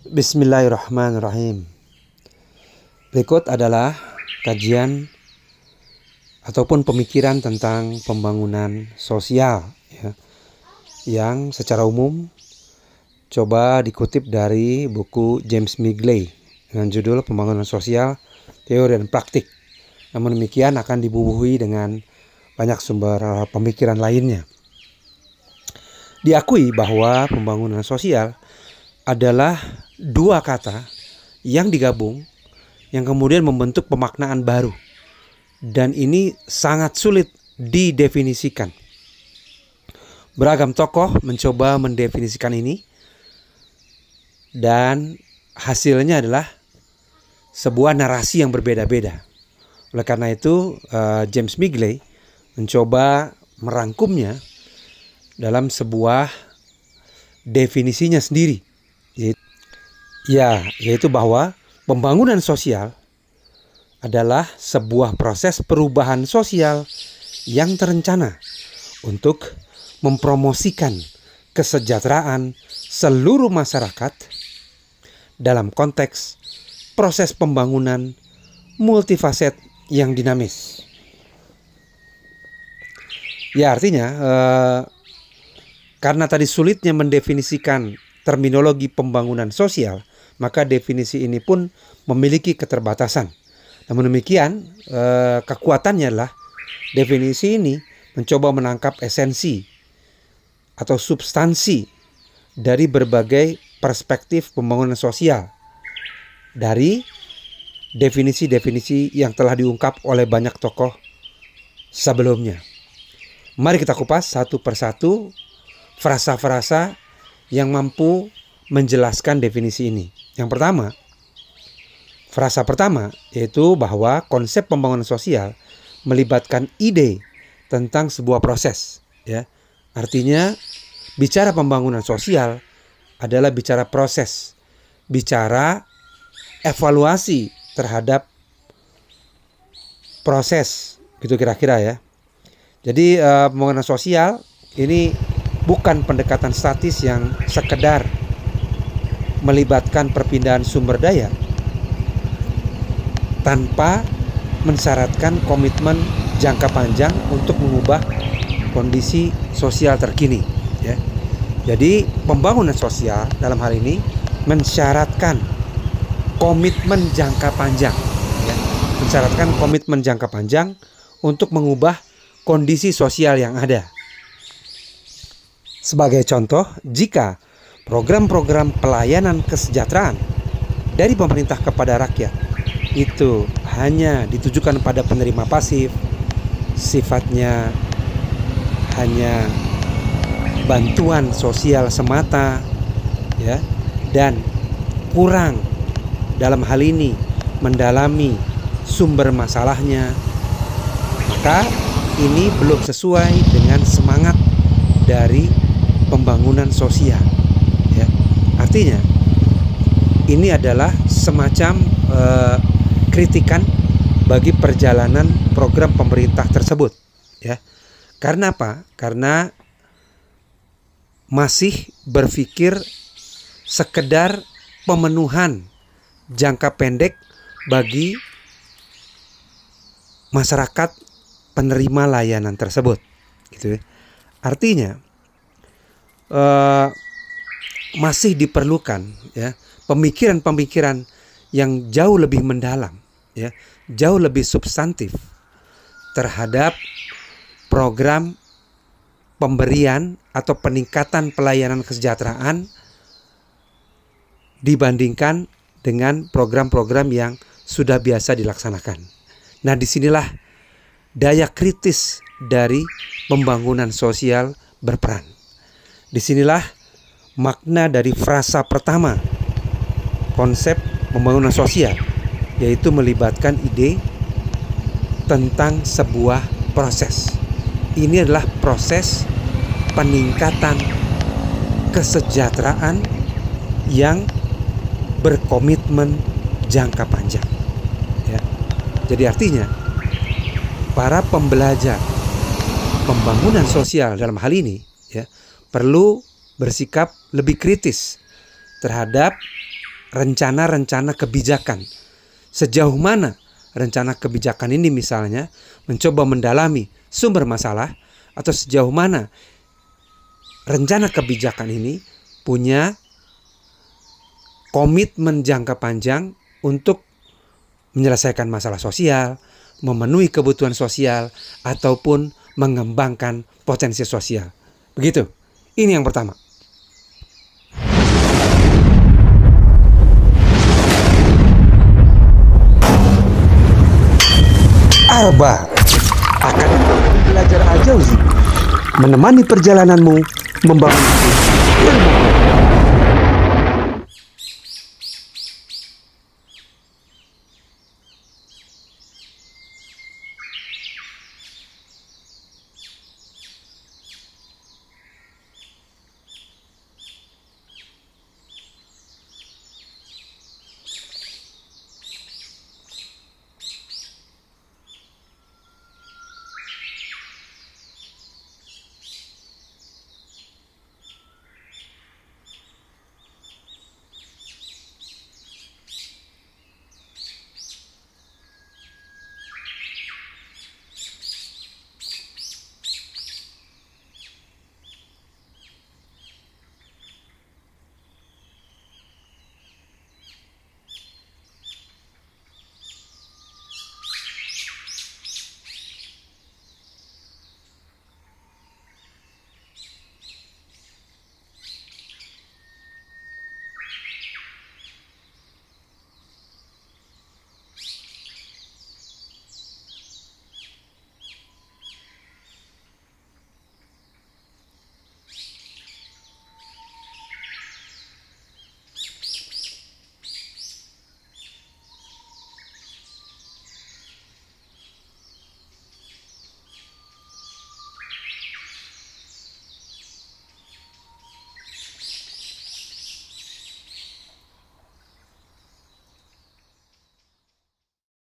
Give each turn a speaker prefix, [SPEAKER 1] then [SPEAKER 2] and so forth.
[SPEAKER 1] Bismillahirrahmanirrahim. Berikut adalah kajian ataupun pemikiran tentang pembangunan sosial ya, yang secara umum coba dikutip dari buku James Migley dengan judul Pembangunan Sosial, Teori dan Praktik. Namun demikian akan dibubuhi dengan banyak sumber pemikiran lainnya. Diakui bahwa pembangunan sosial adalah dua kata yang digabung yang kemudian membentuk pemaknaan baru, dan ini sangat sulit didefinisikan. Beragam tokoh mencoba mendefinisikan ini dan hasilnya adalah sebuah narasi yang berbeda-beda. Oleh karena itu James Migley mencoba merangkumnya dalam sebuah definisinya sendiri, yaitu bahwa pembangunan sosial adalah sebuah proses perubahan sosial yang terencana untuk mempromosikan kesejahteraan seluruh masyarakat dalam konteks proses pembangunan multifaset yang dinamis. Ya, artinya karena tadi sulitnya mendefinisikan terminologi pembangunan sosial, maka definisi ini pun memiliki keterbatasan. Namun demikian, kekuatannya adalah definisi ini mencoba menangkap esensi atau substansi dari berbagai perspektif pembangunan sosial dari definisi-definisi yang telah diungkap oleh banyak tokoh sebelumnya. Mari kita kupas satu persatu frasa-frasa yang mampu menjelaskan definisi ini. Yang pertama, frasa pertama yaitu bahwa konsep pembangunan sosial melibatkan ide tentang sebuah proses. Ya, artinya bicara pembangunan sosial adalah bicara proses, bicara evaluasi terhadap proses, gitu kira-kira ya. Jadi pembangunan sosial ini bukan pendekatan statis yang sekedar melibatkan perpindahan sumber daya tanpa mensyaratkan komitmen jangka panjang untuk mengubah kondisi sosial terkini ya. Jadi pembangunan sosial dalam hal ini mensyaratkan komitmen jangka panjang ya. Mensyaratkan komitmen jangka panjang untuk mengubah kondisi sosial yang ada. Sebagai contoh, jika program-program pelayanan kesejahteraan dari pemerintah kepada rakyat itu hanya ditujukan pada penerima pasif, sifatnya hanya bantuan sosial semata ya, dan kurang dalam hal ini mendalami sumber masalahnya, maka ini belum sesuai dengan semangat dari pembangunan sosial ya. Artinya ini adalah semacam kritikan bagi perjalanan program pemerintah tersebut ya. Karena apa? Karena masih berpikir sekedar pemenuhan jangka pendek bagi masyarakat penerima layanan tersebut gitu ya. Artinya masih diperlukan ya pemikiran-pemikiran yang jauh lebih mendalam ya, jauh lebih substantif terhadap program pemberian atau peningkatan pelayanan kesejahteraan dibandingkan dengan program-program yang sudah biasa dilaksanakan. Nah, disinilah daya kritis dari pembangunan sosial berperan. Disinilah makna dari frasa pertama konsep pembangunan sosial, yaitu melibatkan ide tentang sebuah proses. Ini adalah proses peningkatan kesejahteraan yang berkomitmen jangka panjang ya. Jadi artinya para pembelajar pembangunan sosial dalam hal ini ya perlu bersikap lebih kritis terhadap rencana-rencana kebijakan. Sejauh mana rencana kebijakan ini misalnya mencoba mendalami sumber masalah, atau sejauh mana rencana kebijakan ini punya komitmen jangka panjang untuk menyelesaikan masalah sosial, memenuhi kebutuhan sosial, ataupun mengembangkan potensi sosial. Begitu. Ini yang pertama. Arba akan belajar Al-Jauzi menemani perjalananmu membangun